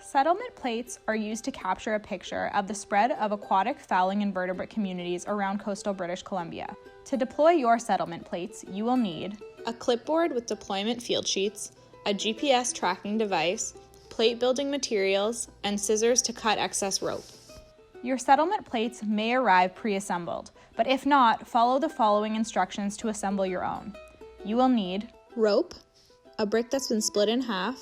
Settlement plates are used to capture a picture of the spread of aquatic fouling invertebrate communities around coastal British Columbia. To deploy your settlement plates, you will need a clipboard with deployment field sheets, a GPS tracking device, plate building materials, and scissors to cut excess rope. Your settlement plates may arrive pre-assembled, but if not, follow the following instructions to assemble your own. You will need rope, a brick that's been split in half,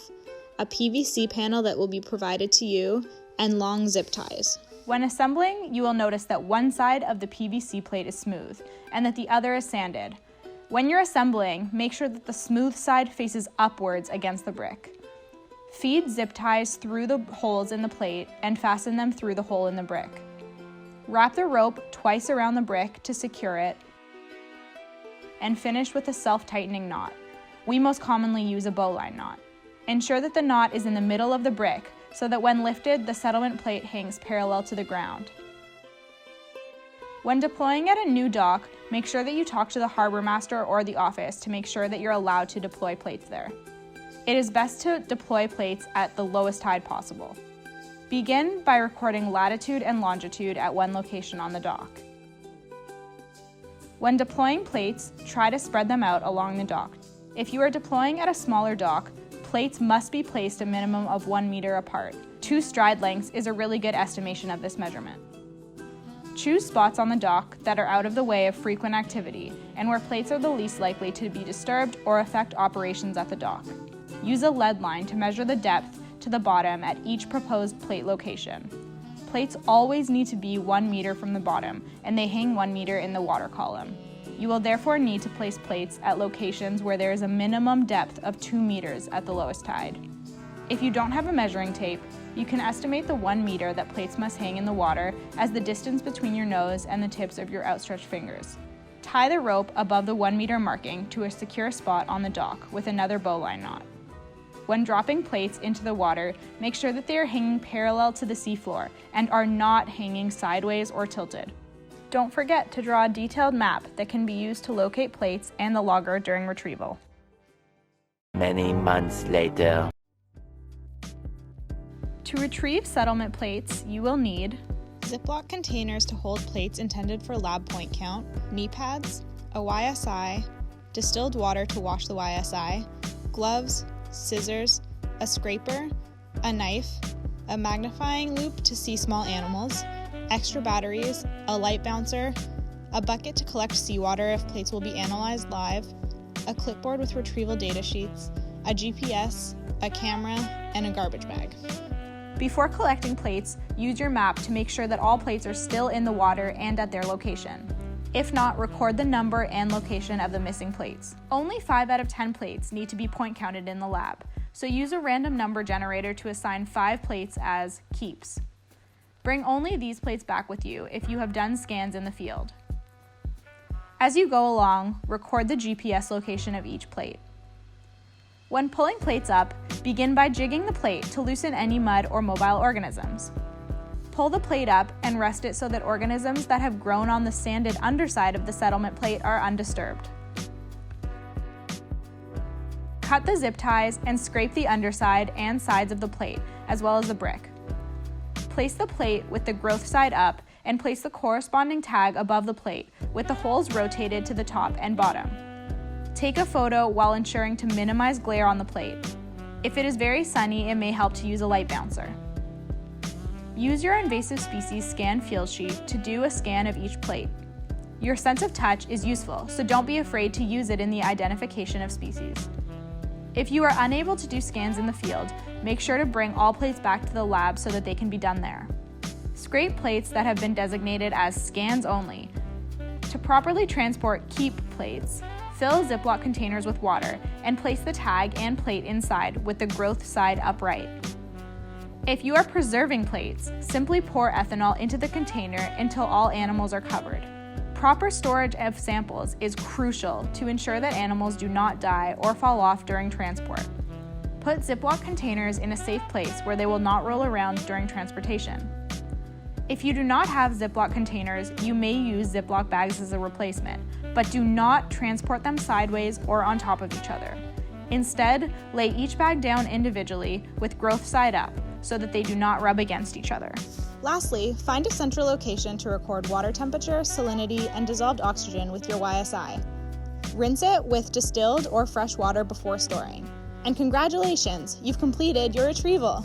a PVC panel that will be provided to you, and long zip ties. When assembling, you will notice that one side of the PVC plate is smooth and that the other is sanded. When you're assembling, make sure that the smooth side faces upwards against the brick. Feed zip ties through the holes in the plate and fasten them through the hole in the brick. Wrap the rope twice around the brick to secure it and finish with a self-tightening knot. We most commonly use a bowline knot. Ensure that the knot is in the middle of the brick so that when lifted, the settlement plate hangs parallel to the ground. When deploying at a new dock, make sure that you talk to the harbor master or the office to make sure that you're allowed to deploy plates there. It is best to deploy plates at the lowest tide possible. Begin by recording latitude and longitude at one location on the dock. When deploying plates, try to spread them out along the dock. If you are deploying at a smaller dock, plates must be placed a minimum of 1 meter apart. 2 stride lengths is a really good estimation of this measurement. Choose spots on the dock that are out of the way of frequent activity and where plates are the least likely to be disturbed or affect operations at the dock. Use a lead line to measure the depth to the bottom at each proposed plate location. Plates always need to be 1 meter from the bottom, and they hang 1 meter in the water column. You will therefore need to place plates at locations where there is a minimum depth of 2 meters at the lowest tide. If you don't have a measuring tape, you can estimate the 1 meter that plates must hang in the water as the distance between your nose and the tips of your outstretched fingers. Tie the rope above the 1 meter marking to a secure spot on the dock with another bowline knot. When dropping plates into the water, make sure that they are hanging parallel to the seafloor and are not hanging sideways or tilted. Don't forget to draw a detailed map that can be used to locate plates and the logger during retrieval. Many months later. To retrieve settlement plates, you will need Ziploc containers to hold plates intended for lab point count, knee pads, a YSI, distilled water to wash the YSI, gloves, scissors, a scraper, a knife, a magnifying loupe to see small animals, extra batteries, a light bouncer, a bucket to collect seawater if plates will be analyzed live, a clipboard with retrieval data sheets, a GPS, a camera, and a garbage bag. Before collecting plates, use your map to make sure that all plates are still in the water and at their location. If not, record the number and location of the missing plates. Only 5 out of 10 plates need to be point counted in the lab, so use a random number generator to assign 5 plates as keeps. Bring only these plates back with you if you have done scans in the field. As you go along, record the GPS location of each plate. When pulling plates up, begin by jigging the plate to loosen any mud or mobile organisms. Pull the plate up and rest it so that organisms that have grown on the sanded underside of the settlement plate are undisturbed. Cut the zip ties and scrape the underside and sides of the plate, as well as the brick. Place the plate with the growth side up and place the corresponding tag above the plate with the holes rotated to the top and bottom. Take a photo while ensuring to minimize glare on the plate. If it is very sunny, it may help to use a light bouncer. Use your invasive species scan field sheet to do a scan of each plate. Your sense of touch is useful, so don't be afraid to use it in the identification of species. If you are unable to do scans in the field, make sure to bring all plates back to the lab so that they can be done there. Scrape plates that have been designated as scans only. To properly transport keep plates, fill Ziploc containers with water and place the tag and plate inside with the growth side upright. If you are preserving plates, simply pour ethanol into the container until all animals are covered. Proper storage of samples is crucial to ensure that animals do not die or fall off during transport. Put Ziploc containers in a safe place where they will not roll around during transportation. If you do not have Ziploc containers, you may use Ziploc bags as a replacement, but do not transport them sideways or on top of each other. Instead, lay each bag down individually with growth side up. so that they do not rub against each other. Lastly, find a central location to record water temperature, salinity, and dissolved oxygen with your YSI. Rinse it with distilled or fresh water before storing. And congratulations, you've completed your retrieval!